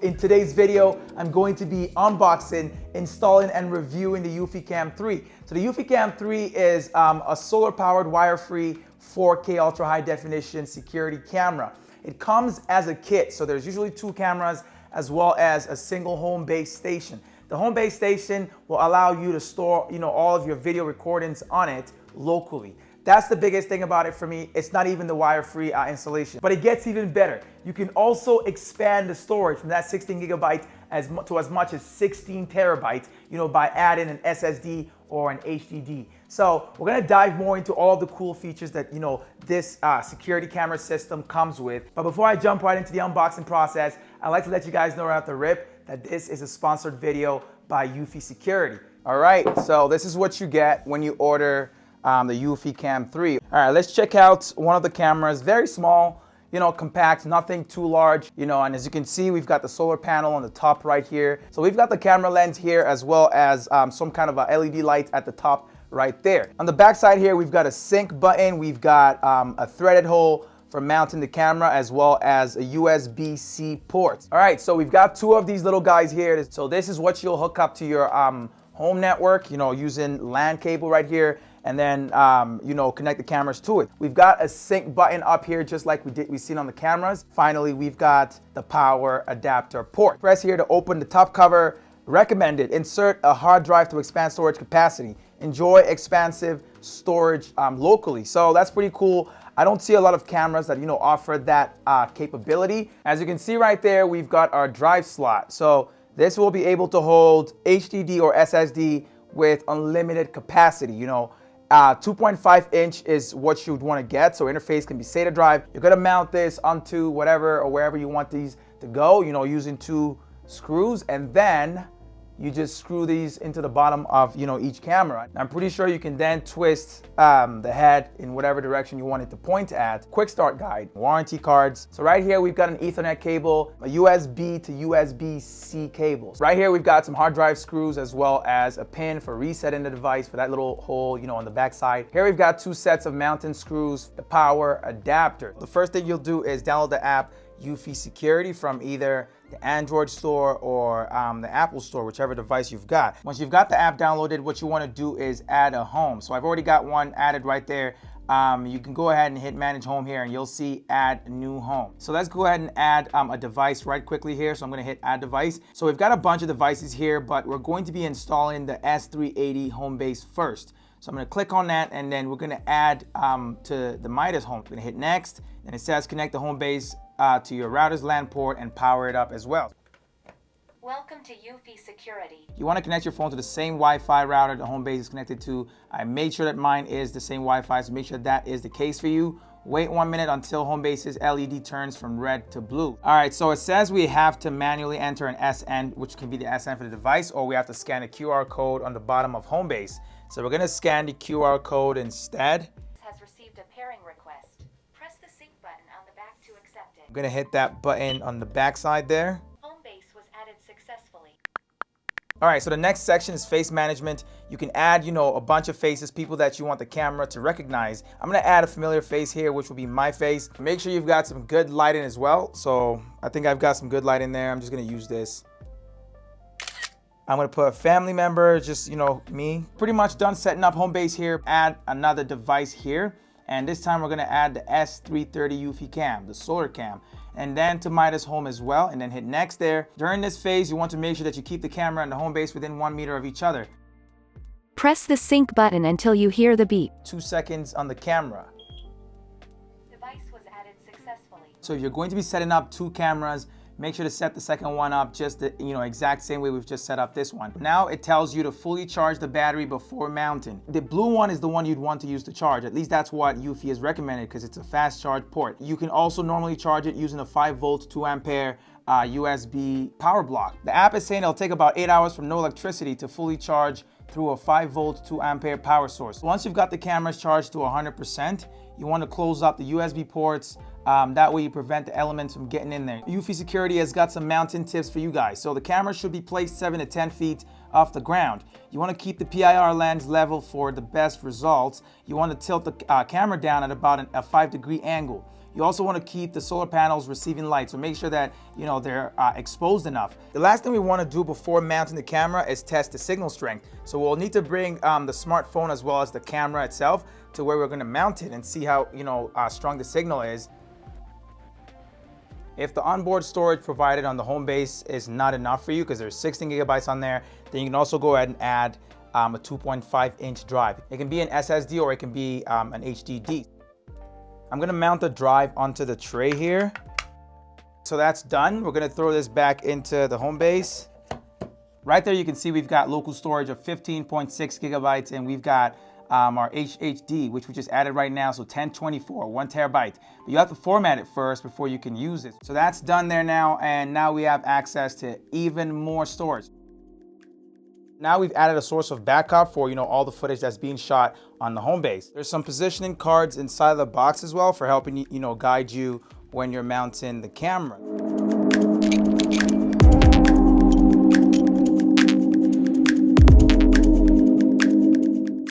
In today's video, I'm going to be unboxing, installing, and reviewing the eufyCam 3. So the eufyCam 3 is a solar-powered, wire-free, 4K ultra high definition security camera. It comes as a kit, so there's usually two cameras as well as a single Homebase station. The Homebase station will allow you to store, all of your video recordings on it locally. That's the biggest thing about it for me. It's not even the wire-free installation, but it gets even better. You can also expand the storage from that 16 gigabyte to as much as 16 terabytes, by adding an SSD or an HDD. So we're gonna dive more into all the cool features that, this security camera system comes with. But before I jump right into the unboxing process, I'd like to let you guys know right off the rip that this is a sponsored video by eufyCam. All right, so this is what you get when you order the eufyCam 3. All right, let's check out one of the cameras. Very small, compact, nothing too large, and as you can see, we've got the solar panel on the top right here. So we've got the camera lens here as well as some kind of a LED light at the top right there. On the back side here, we've got a sync button. We've got a threaded hole for mounting the camera as well as a USB-C port. All right, so we've got two of these little guys here. So this is what you'll hook up to your home network, using LAN cable right here, and then connect the cameras to it. We've got a sync button up here just like we've seen on the cameras. Finally, we've got the power adapter port. Press here to open the top cover. Recommended, insert a hard drive to expand storage capacity. Enjoy expansive storage locally. So that's pretty cool. I don't see a lot of cameras that offer that capability. As you can see right there, we've got our drive slot. So this will be able to hold HDD or SSD with unlimited capacity. 2.5 inch is what you would want to get, so interface can be SATA drive. You're going to mount this onto whatever or wherever you want these to go, using two screws, and then you just screw these into the bottom of each camera. I'm pretty sure you can then twist the head in whatever direction you want it to point at. Quick start guide, warranty cards. So right here we've got an Ethernet cable, a USB to USB-C cables. Right here we've got some hard drive screws as well as a pin for resetting the device for that little hole on the back side. Here we've got two sets of mounting screws, the power adapter. The first thing you'll do is download the app eufyCam from either the Android store or the Apple store, whichever device you've got. Once you've got the app downloaded, what you want to do is add a home. So I've already got one added right there. You can go ahead and hit manage home here and you'll see add new home. So let's go ahead and add a device right quickly here. So I'm going to hit add device. So we've got a bunch of devices here, but we're going to be installing the S380 Homebase first. So I'm going to click on that and then we're going to add to the Midas home. I'm going to hit next and it says connect the Homebase to your router's LAN port and power it up as well. Welcome to eufyCam. You want to connect your phone to the same Wi-Fi router the Homebase is connected to. I made sure that mine is the same Wi-Fi, so make sure that is the case for you. Wait 1 minute until Homebase's LED turns from red to blue. All right, so it says we have to manually enter an SN, which can be the SN for the device, or we have to scan a QR code on the bottom of Homebase. So we're going to scan the QR code instead. Has received a pairing request. Press the sync button on the back to accept it. I'm going to hit that button on the back side there. Homebase was added successfully. All right, so the next section is face management. You can add, a bunch of faces, people that you want the camera to recognize. I'm gonna add a familiar face here, which will be my face. Make sure you've got some good lighting as well. So I think I've got some good light in there. I'm just gonna use this. I'm gonna put a family member, just, me. Pretty much done setting up Homebase here. Add another device here. And this time we're gonna add the S330 eufyCam, the solar cam, and then to Midas home as well, and then hit next there. During this phase, you want to make sure that you keep the camera and the Homebase within 1 meter of each other. Press the sync button until you hear the beep. 2 seconds on the camera. Device was added successfully. So if you're going to be setting up 2 cameras, make sure to set the second one up just the exact same way we've just set up this one. Now it tells you to fully charge the battery before mounting. The blue one is the one you'd want to use to charge. At least that's what eufy has recommended because it's a fast charge port. You can also normally charge it using a 5 volt 2 ampere USB power block. The app is saying it'll take about 8 hours from no electricity to fully charge through a 5 volt 2 ampere power source. Once you've got the cameras charged to 100%, you want to close up the USB ports. That way you prevent the elements from getting in there. eufyCam has got some mounting tips for you guys. So the camera should be placed 7 to 10 feet off the ground. You want to keep the PIR lens level for the best results. You want to tilt the camera down at about a 5-degree angle. You also want to keep the solar panels receiving light, so make sure that they're exposed enough. The last thing we want to do before mounting the camera is test the signal strength. So we'll need to bring the smartphone as well as the camera itself to where we're going to mount it and see how strong the signal is. If the onboard storage provided on the Homebase is not enough for you, because there's 16 gigabytes on there, then you can also go ahead and add a 2.5-inch drive. It can be an SSD or it can be an HDD. I'm gonna mount the drive onto the tray here. So that's done. We're gonna throw this back into the Homebase. Right there you can see we've got local storage of 15.6 gigabytes and we've got our HDD, which we just added right now, so 1024, 1 terabyte. But you have to format it first before you can use it. So that's done there now, and now we have access to even more storage. Now we've added a source of backup for all the footage that's being shot on the Homebase. There's some positioning cards inside the box as well for helping guide you when you're mounting the camera.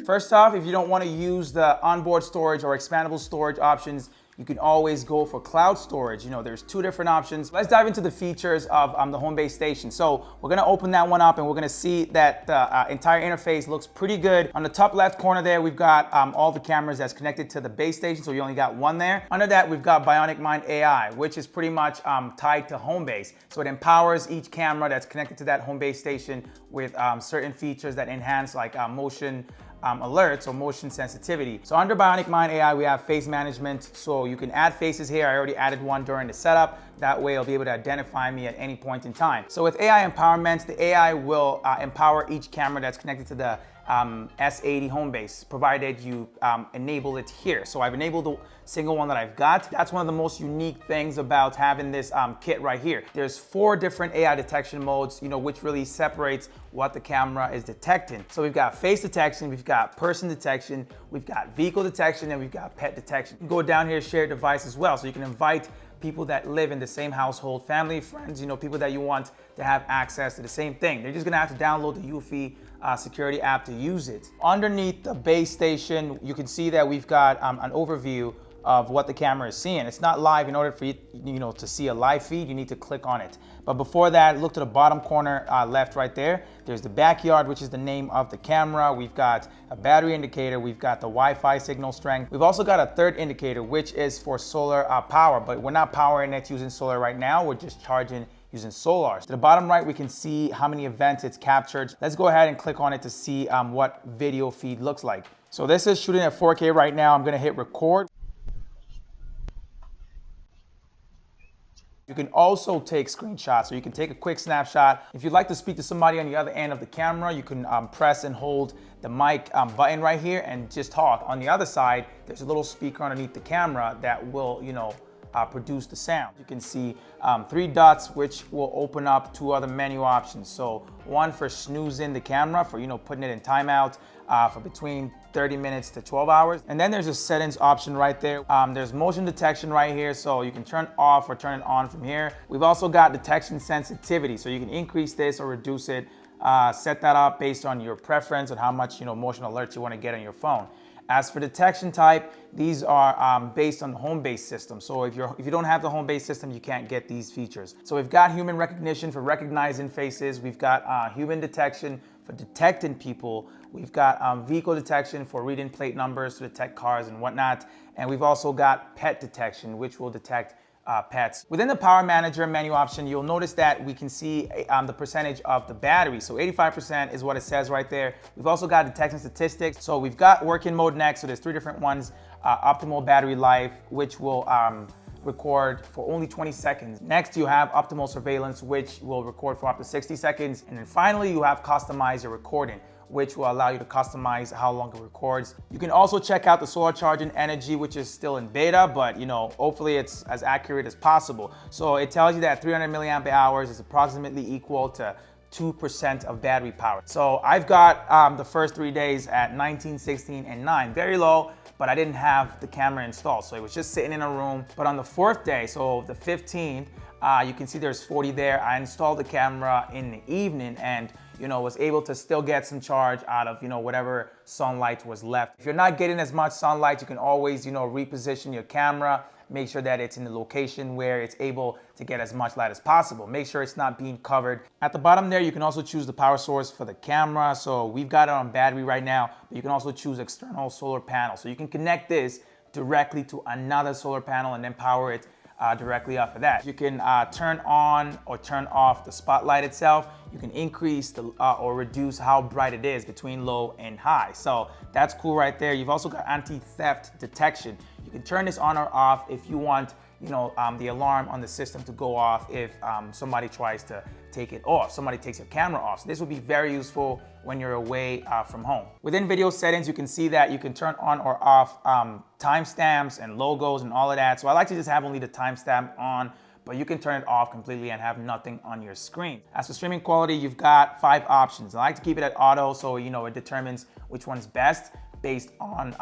First off, if you don't want to use the onboard storage or expandable storage options, you can always go for cloud storage. There's 2 different options. Let's dive into the features of the Homebase station. So we're gonna open that one up and we're gonna see that the entire interface looks pretty good. On the top left corner there, we've got all the cameras that's connected to the base station, so you only got one there. Under that, we've got Bionic Mind AI, which is pretty much tied to Homebase. So it empowers each camera that's connected to that Homebase station with certain features that enhance like motion alerts or motion sensitivity. So under Bionic Mind AI, we have face management. So you can add faces here. I already added one during the setup. That way it'll be able to identify me at any point in time. So with AI empowerment, the AI will empower each camera that's connected to the S80 Homebase, provided you enable it here. So I've enabled the single one that I've got. That's one of the most unique things about having this kit right here. There's 4 different AI detection modes, which really separates what the camera is detecting. So we've got face detection, we've got person detection, we've got vehicle detection, and we've got pet detection. You can go down here, share device as well. So you can invite people that live in the same household, family, friends, people that you want to have access to the same thing. They're just gonna have to download the eufy security app to use it. Underneath the base station, you can see that we've got an overview of what the camera is seeing. It's not live. In order for you, to see a live feed, you need to click on it. But before that, look to the bottom corner left right there. There's the backyard, which is the name of the camera. We've got a battery indicator. We've got the Wi-Fi signal strength. We've also got a third indicator, which is for solar power, but we're not powering it using solar right now. We're just charging using solar. To the bottom right, we can see how many events it's captured. Let's go ahead and click on it to see what video feed looks like. So this is shooting at 4K right now. I'm gonna hit record. You can also take screenshots, so you can take a quick snapshot. If you'd like to speak to somebody on the other end of the camera, you can press and hold the mic button right here and just talk. On the other side, there's a little speaker underneath the camera that will, produce the sound. You can see 3 dots, which will open up 2 other menu options. So one for snoozing the camera, for putting it in timeout for between 30 minutes to 12 hours. And then there's a settings option right there. There's motion detection right here, so you can turn off or turn it on from here. We've also got detection sensitivity, so you can increase this or reduce it. Set that up based on your preference and how much motion alerts you want to get on your phone. As for detection type, these are based on the Homebase system. So if you don't have the Homebase system, you can't get these features. So we've got human recognition for recognizing faces. We've got human detection for detecting people. We've got vehicle detection for reading plate numbers to detect cars and whatnot. And we've also got pet detection, which will detect pets. Within the power manager menu option, you'll notice that we can see the percentage of the battery. So 85% is what it says right there. We've also got detection statistics. So we've got working mode next. So there's 3 different ones. Optimal battery life, which will record for only 20 seconds. Next, you have optimal surveillance, which will record for up to 60 seconds. And then finally, you have customize your recording, which will allow you to customize how long it records. You can also check out the solar charging energy, which is still in beta, but hopefully it's as accurate as possible. So it tells you that 300 milliamp hours is approximately equal to 2% of battery power. So I've got the first 3 days at 19, 16, and 9, very low, but I didn't have the camera installed. So it was just sitting in a room. But on the 4th day, so the 15th, you can see there's 40 there. I installed the camera in the evening, and was able to still get some charge out of, whatever sunlight was left. If you're not getting as much sunlight, you can always, reposition your camera, make sure that it's in the location where it's able to get as much light as possible. Make sure it's not being covered. At the bottom there, you can also choose the power source for the camera. So we've got it on battery right now, but you can also choose external solar panel. So you can connect this directly to another solar panel and then power it directly off of that. You can turn on or turn off the spotlight itself. You can increase or reduce how bright it is between low and high. So that's cool right there. You've also got anti-theft detection. You can turn this on or off if you want the alarm on the system to go off if somebody tries to take it off, somebody takes your camera off. So this would be very useful when you're away from home. Within video settings, you can see that you can turn on or off timestamps and logos and all of that. So I like to just have only the timestamp on, but you can turn it off completely and have nothing on your screen. As for streaming quality, you've got 5 options. I like to keep it at auto so it determines which one's best based on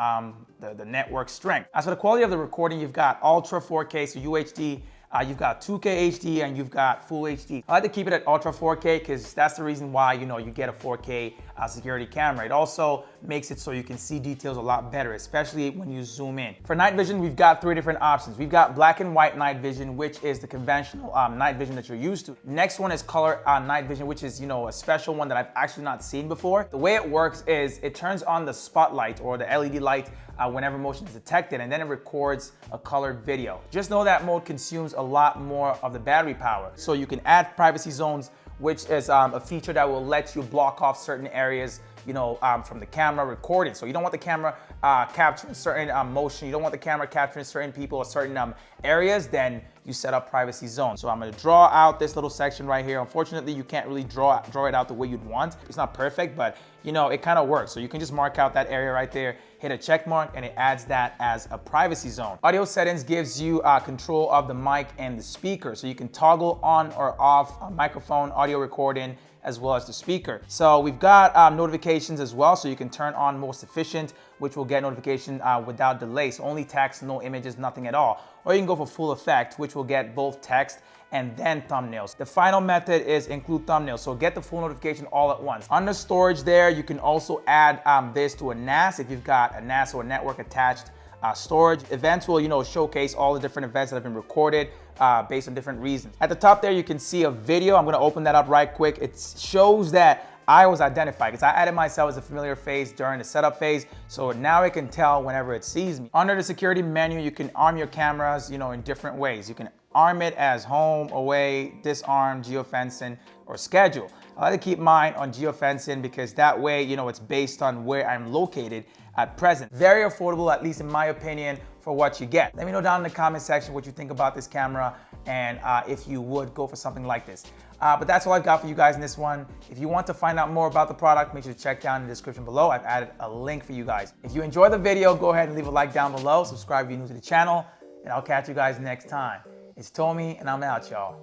the network strength. As for the quality of the recording, you've got Ultra 4K, so UHD, you've got 2K HD, and you've got Full HD. I like to keep it at Ultra 4K because that's the reason why you get a 4K security camera. It also makes it so you can see details a lot better, especially when you zoom in. For night vision, we've got 3 different options. We've got black and white night vision, which is the conventional night vision that you're used to. Next one is color night vision, which is a special one that I've actually not seen before. The way it works is it turns on the spotlight or the LED light whenever motion is detected, and then it records a colored video. Just know that mode consumes a lot more of the battery power. So you can add privacy zones, which is a feature that will let you block off certain areas from the camera recording. So you don't want the camera capturing certain motion, you don't want the camera capturing certain people or certain areas, then you set up privacy zones. So I'm gonna draw out this little section right here. Unfortunately, you can't really draw it out the way you'd want. It's not perfect, but it kind of works. So you can just mark out that area right there, hit a check mark, and it adds that as a privacy zone. Audio settings gives you control of the mic and the speaker. So you can toggle on or off microphone, audio recording, as well as the speaker. So we've got notifications as well. So you can turn on most efficient, which will get notification without delay. So only text, no images, nothing at all. Or you can go for full effect, which will get both text and then thumbnails. The final method is include thumbnails. So get the full notification all at once. Under storage there, you can also add this to a NAS if you've got a NAS or a network attached storage. Events will, showcase all the different events that have been recorded based on different reasons. At the top there, you can see a video. I'm gonna open that up right quick. It shows that I was identified because I added myself as a familiar face during the setup phase. So now it can tell whenever it sees me. Under the security menu, you can arm your cameras, in different ways. You can arm it as home, away, disarm, geofencing, or schedule. I like to keep mine on geofencing because that way, it's based on where I'm located at present. Very affordable, at least in my opinion, for what you get. Let me know down in the comment section what you think about this camera and if you would go for something like this. But that's all I've got for you guys in this one. If you want to find out more about the product, make sure to check down in the description below. I've added a link for you guys. If you enjoyed the video, go ahead and leave a like down below. Subscribe if you're new to the channel, and I'll catch you guys next time. It's Tommy, and I'm out, y'all.